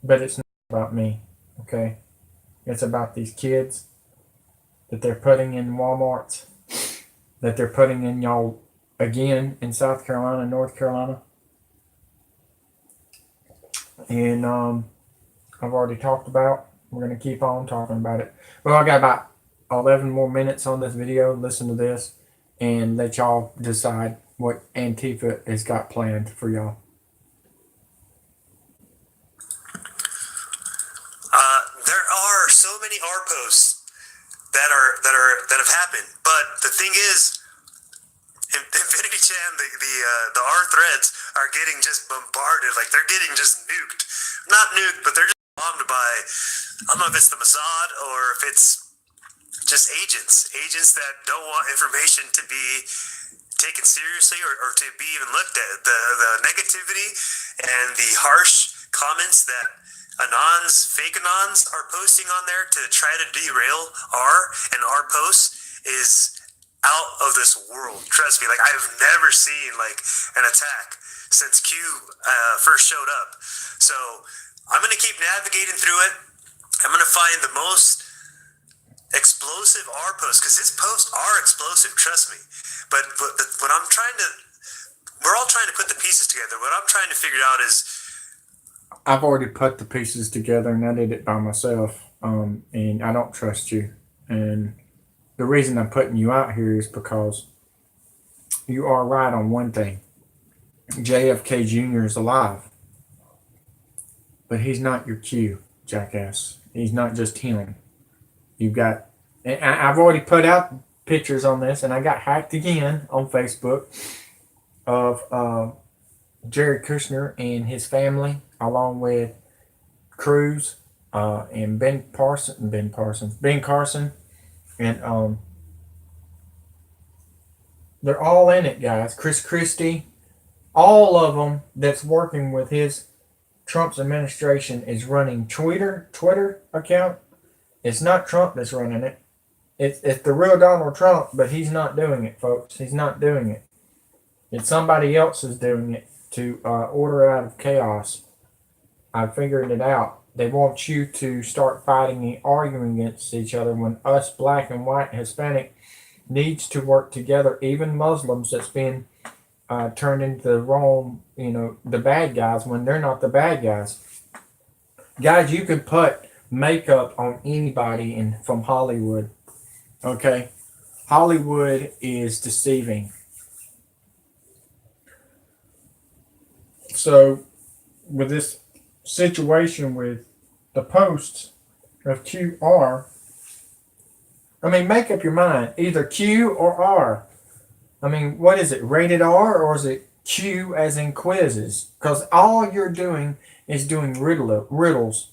but it's not about me, okay? It's about these kids that they're putting in Walmarts, that they're putting in y'all again in South Carolina, North Carolina. And I've already talked about. We're going to keep on talking about it. Well, I got about 11 more minutes on this video. Listen to this and let y'all decide what Antifa has got planned for y'all. There are so many R posts that have happened, but the thing is, Infinity Chan, the R threads are getting just bombarded. Like they're getting just nuked. Not nuked, but they're just bombed by I don't know if it's the Mossad or if it's just agents that don't want information to be taken seriously or to be even looked at. The negativity and the harsh comments that fake Anons are posting on there to try to derail our posts is out of this world. Trust me, like I've never seen like an attack since Q first showed up. So I'm gonna keep navigating through it. I'm gonna find the most explosive R posts because his posts are explosive. Trust me. But what I'm trying to, we're all trying to put the pieces together. What I'm trying to figure out is, I've already put the pieces together and I did it by myself. And I don't trust you. And the reason I'm putting you out here is because you are right on one thing. JFK Jr. is alive. But he's not your Q, jackass. He's not just him. You've got, and I've already put out pictures on this, and I got hacked again on Facebook of Jared Kushner and his family, along with Cruz and Ben Carson, and they're all in it, guys. Chris Christie, all of them that's working with Trump's administration is running Twitter account. It's not Trump that's running it. It's the real Donald Trump, but he's not doing it, folks. He's not doing it. It's somebody else is doing it to order out of chaos. I figured it out. They want you to start fighting and arguing against each other when us black and white Hispanic needs to work together. Even Muslims that's been turned into the wrong, the bad guys when they're not the bad guys. Guys, you can put makeup on anybody from Hollywood. Okay? Hollywood is deceiving. So, with this situation with the posts of QR, I mean, make up your mind. Either Q or R. I mean, what is it? Rated R or is it Q as in quizzes? Because all you're doing is doing riddles.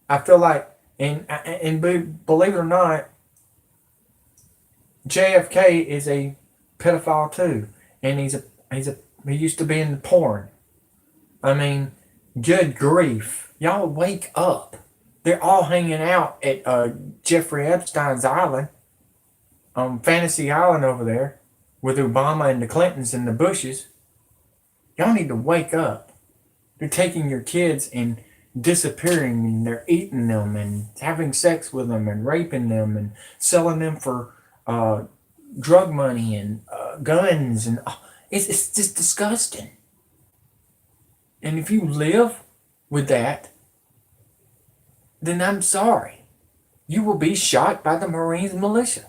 I feel like, and believe it or not, JFK is a pedophile too, and he used to be in porn. I mean, good grief, y'all wake up! They're all hanging out at Jeffrey Epstein's island, Fantasy Island over there, with Obama and the Clintons and the Bushes. Y'all need to wake up. They're taking your kids and disappearing, and they're eating them and having sex with them and raping them and selling them for drug money and guns, and it's just disgusting. And if you live with that, then I'm sorry. You will be shot by the Marines militia.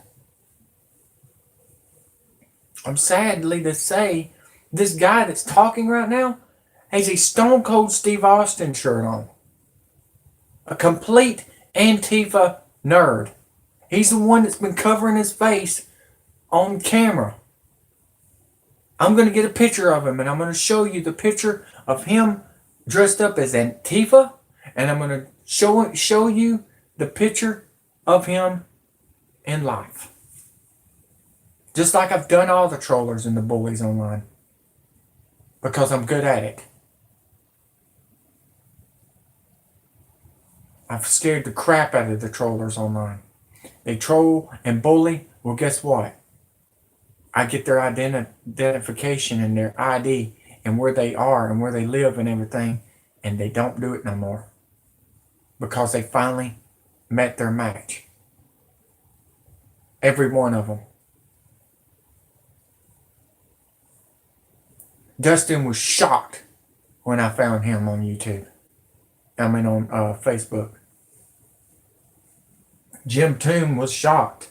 I'm sadly to say, this guy that's talking right now has a Stone Cold Steve Austin shirt on. A complete Antifa nerd. He's the one that's been covering his face on camera. I'm going to get a picture of him, and I'm going to show you the picture of him dressed up as Antifa, and I'm going to show you the picture of him in life. Just like I've done all the trollers and the bullies online. Because I'm good at it. I've scared the crap out of the trollers online. They troll and bully. Well, guess what? I get their identification and their ID and where they are and where they live and everything. And they don't do it no more. Because they finally met their match. Every one of them. Dustin was shocked when I found him on YouTube. I mean on Facebook. Jim Toome was shocked.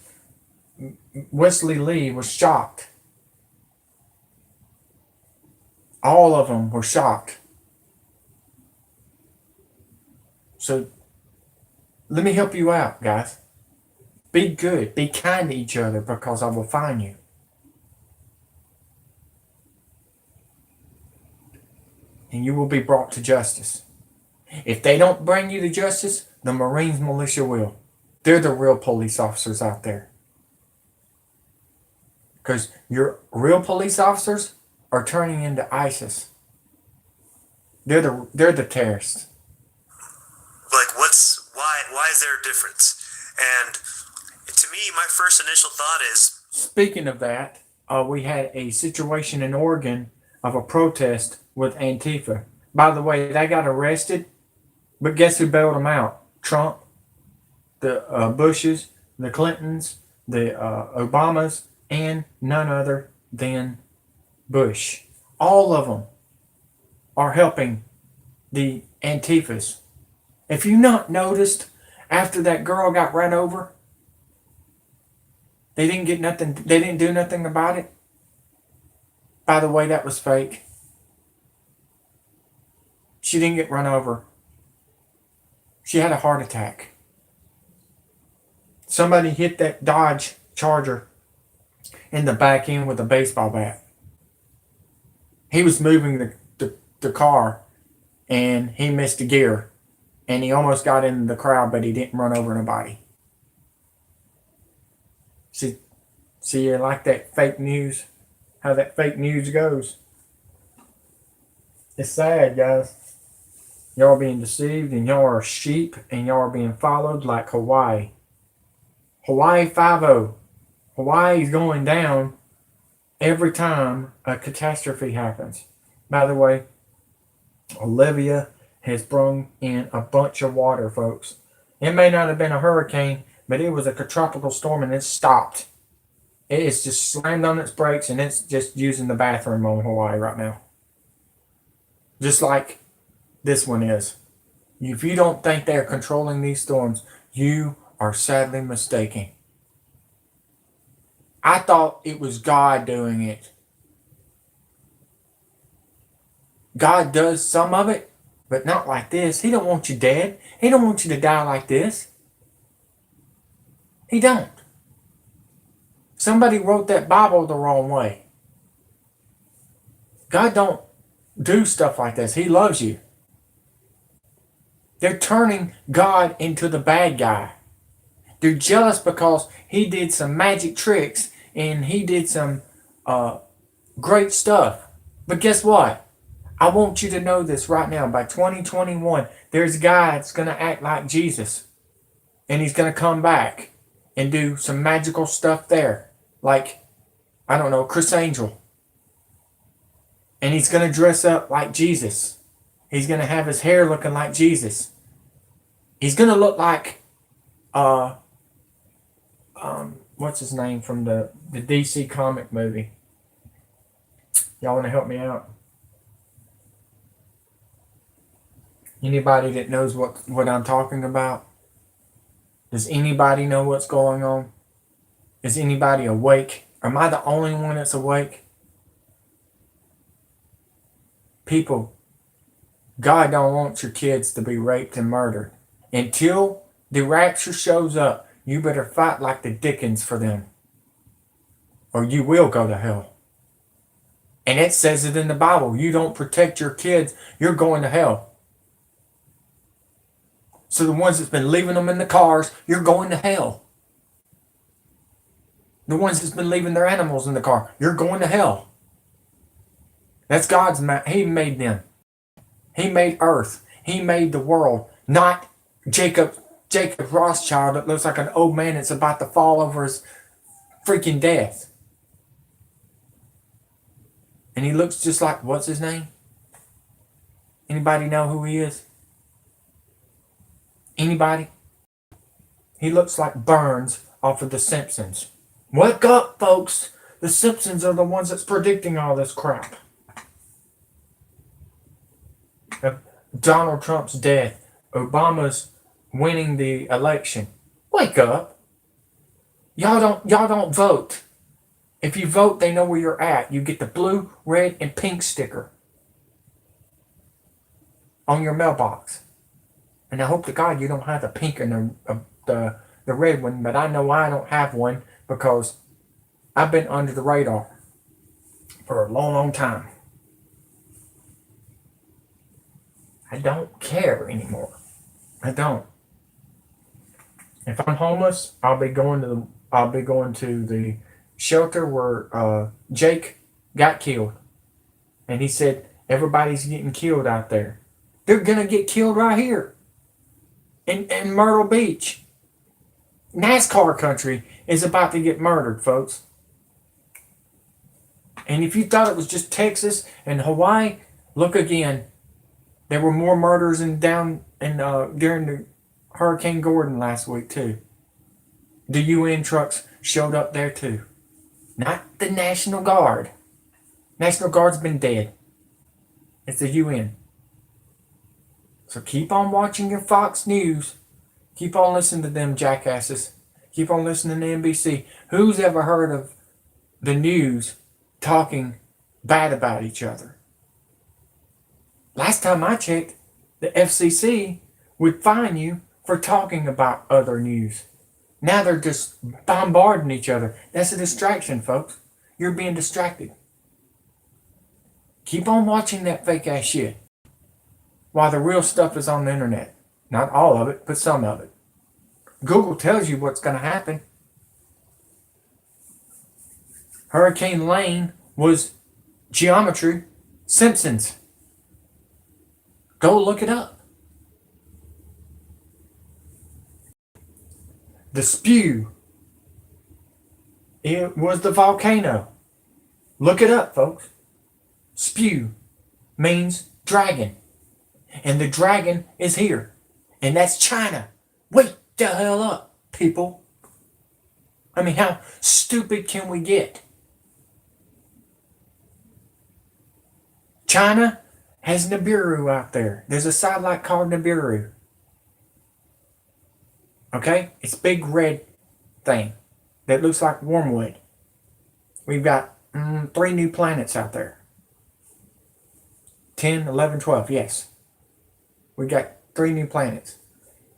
Wesley Lee was shocked. All of them were shocked. So let me help you out, guys. Be good. Be kind to each other because I will find you. And you will be brought to justice. If they don't bring you to justice, the Marines militia will. They're the real police officers out there. Because your real police officers are turning into ISIS. They're the terrorists. Like, why is there a difference? And to me, my first initial thought is, speaking of that, we had a situation in Oregon of a protest with Antifa. By the way, they got arrested, but guess who bailed them out? Trump, the Bushes, the Clintons, the Obamas, and none other than Bush. All of them are helping the Antifas. If you not noticed, after that girl got run over, they didn't get nothing. They didn't do nothing about it. By the way, that was fake. She didn't get run over. She had a heart attack. Somebody hit that Dodge Charger in the back end with a baseball bat. He was moving the car and he missed a gear and he almost got into the crowd, but he didn't run over nobody. See, you like that fake news? How that fake news goes. It's sad, guys. Y'all are being deceived and y'all are sheep and y'all are being followed like Hawaii. Hawaii 5-0. Hawaii's going down every time a catastrophe happens. By the way, Olivia has brought in a bunch of water, folks. It may not have been a hurricane, but it was a tropical storm and it stopped. It's just slammed on its brakes and it's just using the bathroom on Hawaii right now. Just like this one is. If you don't think they're controlling these storms, you are sadly mistaken. I thought it was God doing it. God does some of it, but not like this. He don't want you dead. He don't want you to die like this. He don't. Somebody wrote that Bible the wrong way. God don't do stuff like this. He loves you. They're turning God into the bad guy. They're jealous because he did some magic tricks and he did some great stuff. But guess what? I want you to know this right now. By 2021, there's a guy that's going to act like Jesus. And he's going to come back and do some magical stuff there. Like, I don't know, Chris Angel. And he's going to dress up like Jesus. He's going to have his hair looking like Jesus. He's going to look like, what's his name from the DC comic movie? Y'all want to help me out? Anybody that knows what I'm talking about? Does anybody know what's going on? Is anybody awake? Am I the only one that's awake? People, God don't want your kids to be raped and murdered. Until the rapture shows up, you better fight like the Dickens for them. Or you will go to hell. And it says it in the Bible. You don't protect your kids, you're going to hell. So the ones that's been leaving them in the cars, you're going to hell. The ones that's been leaving their animals in the car, you're going to hell. That's God's He made them. He made earth. He made the world. Not Jacob Rothschild that looks like an old man that's about to fall over his freaking death. And he looks just like, what's his name? Anybody know who he is? Anybody? He looks like Burns off of The Simpsons. Wake up, folks. The Simpsons are the ones that's predicting all this crap. Donald Trump's death. Obama's winning the election. Wake up. Y'all don't vote. If you vote, they know where you're at. You get the blue, red, and pink sticker on your mailbox. And I hope to God you don't have the pink and the red one, but I know I don't have one because I've been under the radar for a long, long time. I don't care anymore. I don't. If I'm homeless, I'll be going to the shelter where Jake got killed, and he said everybody's getting killed out there. They're gonna get killed right here in Myrtle Beach. NASCAR country is about to get murdered, folks. And if you thought it was just Texas and Hawaii, look again. There were more murders down during the Hurricane Gordon last week too. The UN trucks showed up there too. Not the National Guard. National Guard's been dead. It's the UN. So keep on watching your Fox News. Keep on listening to them jackasses. Keep on listening to NBC. Who's ever heard of the news talking bad about each other? Last time I checked, the FCC would fine you for talking about other news. Now they're just bombarding each other. That's a distraction, folks. You're being distracted. Keep on watching that fake ass shit while the real stuff is on the internet. Not all of it, but some of it. Google tells you what's going to happen. Hurricane Lane was geometry Simpsons. Go look it up. The spew, it was the volcano. Look it up, folks. Spew means dragon. And the dragon is here. And that's China. Wake the hell up, people. I mean, how stupid can we get? China has Nibiru out there. There's a satellite called Nibiru. Okay? It's a big red thing that looks like wormwood. We've got 3 new planets out there. 10, 11, 12, yes. We got 3 new planets.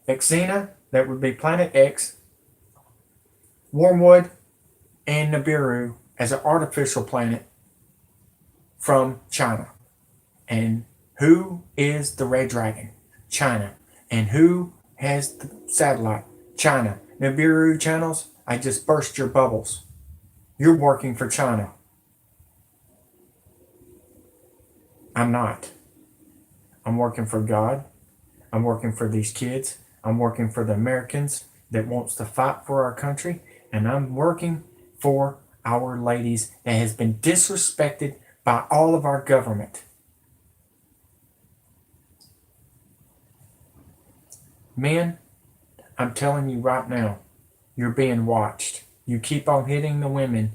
Xena, that would be Planet X, Wormwood, and Nibiru as an artificial planet from China. And who is the red dragon? China. And who has the satellite? China. Nibiru channels, I just burst your bubbles. You're working for China. I'm not. I'm working for God. I'm working for these kids. I'm working for the Americans that wants to fight for our country. And I'm working for our ladies that has been disrespected by all of our government. Men, I'm telling you right now, you're being watched. You keep on hitting the women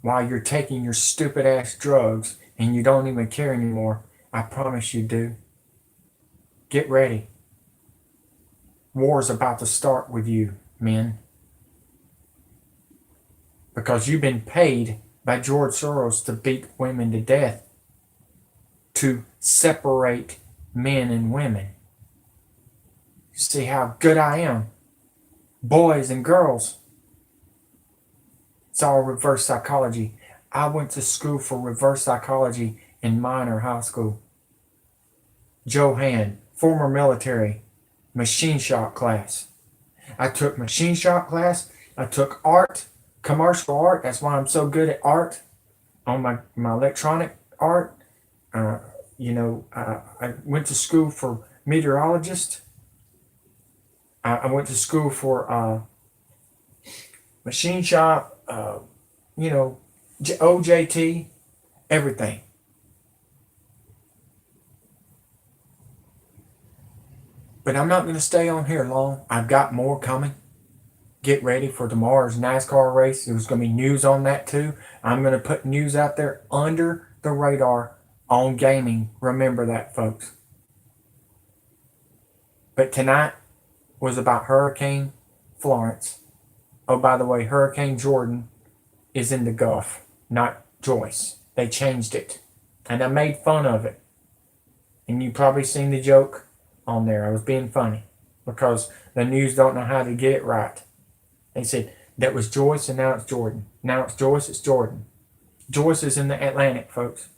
while you're taking your stupid ass drugs and you don't even care anymore. I promise you do. Get ready. War's about to start with you, men. Because you've been paid by George Soros to beat women to death, to separate men and women. See how good I am. Boys and girls. It's all reverse psychology. I went to school for reverse psychology in minor high school. Joe Hand, former military, machine shop class. I took machine shop class. I took art, commercial art. That's why I'm so good at art on my electronic art. I went to school for meteorologist. I went to school for machine shop, OJT, everything. But I'm not going to stay on here long. I've got more coming. Get ready for tomorrow's NASCAR race. There's going to be news on that too. I'm going to put news out there under the radar on gaming. Remember that, folks. But tonight was about Hurricane Florence. Oh, by the way, Hurricane Jordan is in the Gulf, not Joyce. They changed it. And I made fun of it. And you probably seen the joke on there. I was being funny because the news don't know how to get it right. They said that was Joyce and now it's Jordan. Now it's Joyce, it's Jordan. Joyce is in the Atlantic, folks.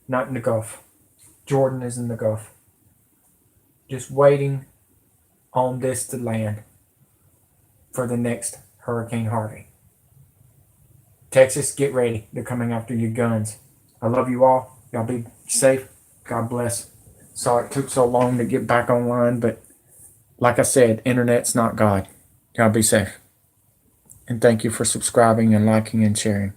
Not in the Gulf. Jordan is in the Gulf. just waiting on this to land for the next Hurricane Harvey. Texas, get ready. They're coming after your guns. I love you all. Y'all be safe. God bless. Sorry it took so long to get back online, but like I said, internet's not God. Y'all be safe. And thank you for subscribing and liking and sharing.